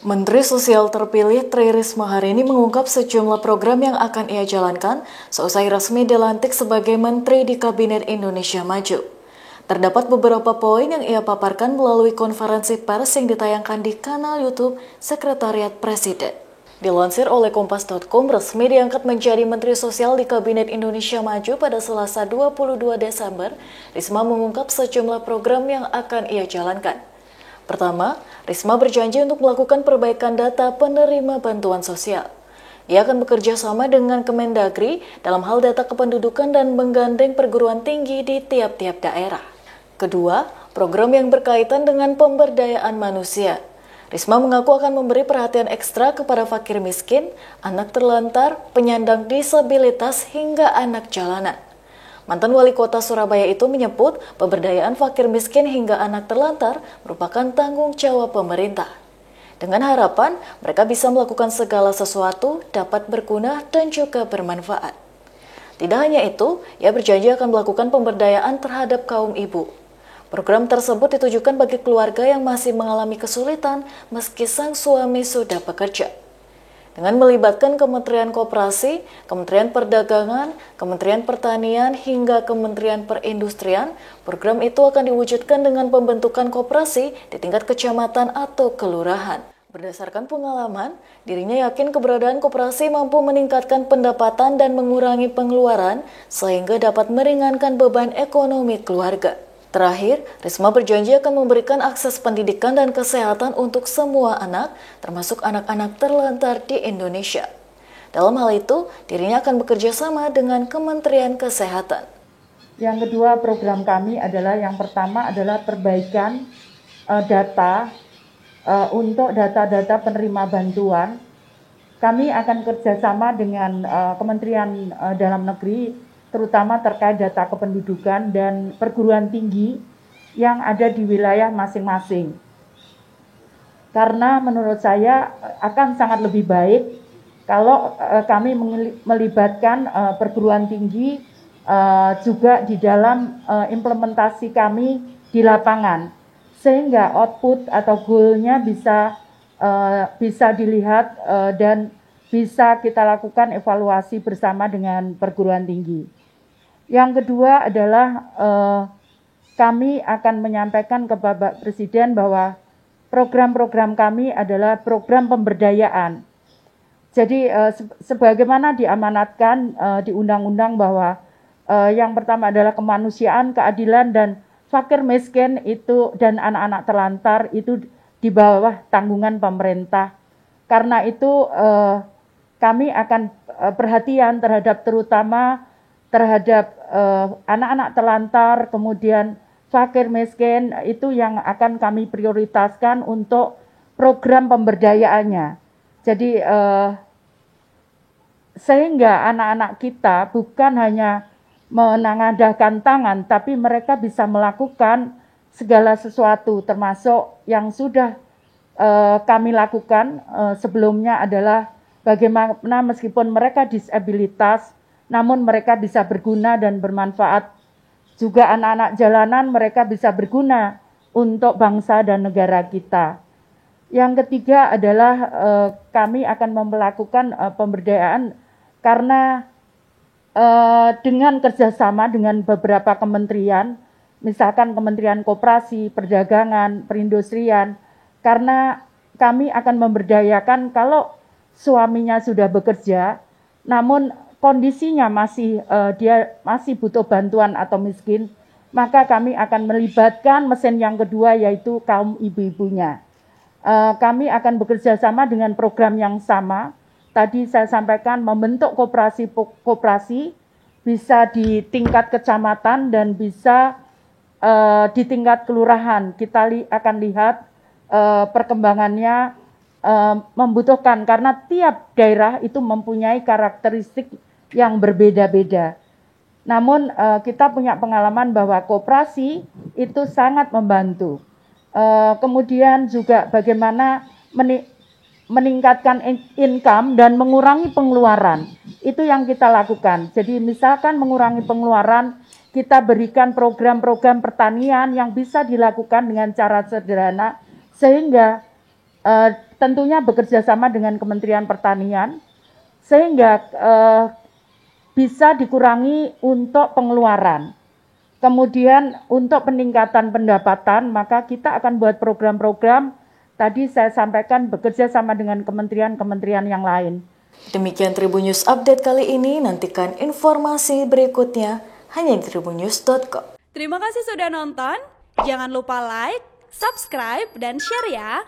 Menteri Sosial terpilih Tri Risma hari ini mengungkap sejumlah program yang akan ia jalankan seusai resmi dilantik sebagai Menteri di Kabinet Indonesia Maju. Terdapat beberapa poin yang ia paparkan melalui konferensi pers yang ditayangkan di kanal YouTube Sekretariat Presiden. Dilansir oleh Kompas.com, resmi diangkat menjadi Menteri Sosial di Kabinet Indonesia Maju pada Selasa 22 Desember, Risma mengungkap sejumlah program yang akan ia jalankan. Pertama, Risma berjanji untuk melakukan perbaikan data penerima bantuan sosial. Ia akan bekerja sama dengan Kemendagri dalam hal data kependudukan dan menggandeng perguruan tinggi di tiap-tiap daerah. Kedua, program yang berkaitan dengan pemberdayaan manusia. Risma mengaku akan memberi perhatian ekstra kepada fakir miskin, anak terlantar, penyandang disabilitas, hingga anak jalanan. Mantan wali kota Surabaya itu menyebut pemberdayaan fakir miskin hingga anak terlantar merupakan tanggung jawab pemerintah. Dengan harapan mereka bisa melakukan segala sesuatu dapat berguna dan juga bermanfaat. Tidak hanya itu, ia berjanji akan melakukan pemberdayaan terhadap kaum ibu. Program tersebut ditujukan bagi keluarga yang masih mengalami kesulitan meski sang suami sudah bekerja. Dengan melibatkan Kementerian Koperasi, Kementerian Perdagangan, Kementerian Pertanian, hingga Kementerian Perindustrian, program itu akan diwujudkan dengan pembentukan koperasi di tingkat kecamatan atau kelurahan. Berdasarkan pengalaman, dirinya yakin keberadaan koperasi mampu meningkatkan pendapatan dan mengurangi pengeluaran, sehingga dapat meringankan beban ekonomi keluarga. Terakhir, Risma berjanji akan memberikan akses pendidikan dan kesehatan untuk semua anak, termasuk anak-anak terlantar di Indonesia. Dalam hal itu, dirinya akan bekerja sama dengan Kementerian Kesehatan. Yang kedua, program kami adalah yang pertama adalah perbaikan data untuk data-data penerima bantuan. Kami akan kerjasama dengan Kementerian Dalam Negeri, terutama terkait data kependudukan dan perguruan tinggi yang ada di wilayah masing-masing. Karena menurut saya akan sangat lebih baik kalau kami melibatkan perguruan tinggi juga di dalam implementasi kami di lapangan, sehingga output atau goal-nya bisa dilihat dan bisa kita lakukan evaluasi bersama dengan perguruan tinggi. Yang kedua adalah kami akan menyampaikan ke Bapak Presiden bahwa program-program kami adalah program pemberdayaan. Jadi sebagaimana diamanatkan di undang-undang bahwa yang pertama adalah kemanusiaan, keadilan, dan fakir miskin itu dan anak-anak terlantar itu di bawah tanggungan pemerintah. Karena itu kami akan perhatian terutama terhadap anak-anak terlantar, kemudian fakir miskin, itu yang akan kami prioritaskan untuk program pemberdayaannya. Jadi sehingga anak-anak kita bukan hanya menengadahkan tangan, tapi mereka bisa melakukan segala sesuatu, termasuk yang sudah kami lakukan sebelumnya adalah bagaimana meskipun mereka disabilitas, namun mereka bisa berguna dan bermanfaat. Juga anak-anak jalanan mereka bisa berguna untuk bangsa dan negara kita. Yang ketiga adalah kami akan melakukan pemberdayaan karena dengan kerjasama dengan beberapa kementerian, misalkan Kementerian Koperasi, Perdagangan, Perindustrian, karena kami akan memberdayakan kalau suaminya sudah bekerja, namun kondisinya dia masih butuh bantuan atau miskin, maka kami akan melibatkan mesin yang kedua yaitu kaum ibu-ibunya. Kami akan bekerja sama dengan program yang sama. Tadi saya sampaikan membentuk koperasi bisa di tingkat kecamatan dan bisa di tingkat kelurahan. Kita akan lihat perkembangannya membutuhkan karena tiap daerah itu mempunyai karakteristik yang berbeda-beda. Namun kita punya pengalaman bahwa koperasi itu sangat membantu. Kemudian juga bagaimana meningkatkan income dan mengurangi pengeluaran. Itu yang kita lakukan. Jadi misalkan mengurangi pengeluaran, kita berikan program-program pertanian yang bisa dilakukan dengan cara sederhana sehingga tentunya bekerja sama dengan Kementerian Pertanian, sehingga bisa dikurangi untuk pengeluaran. Kemudian untuk peningkatan pendapatan, maka kita akan buat program-program, tadi saya sampaikan bekerja sama dengan kementerian-kementerian yang lain. Demikian Tribun News Update kali ini, nantikan informasi berikutnya hanya di tribunnews.com. Terima kasih sudah nonton, jangan lupa like, subscribe, dan share ya!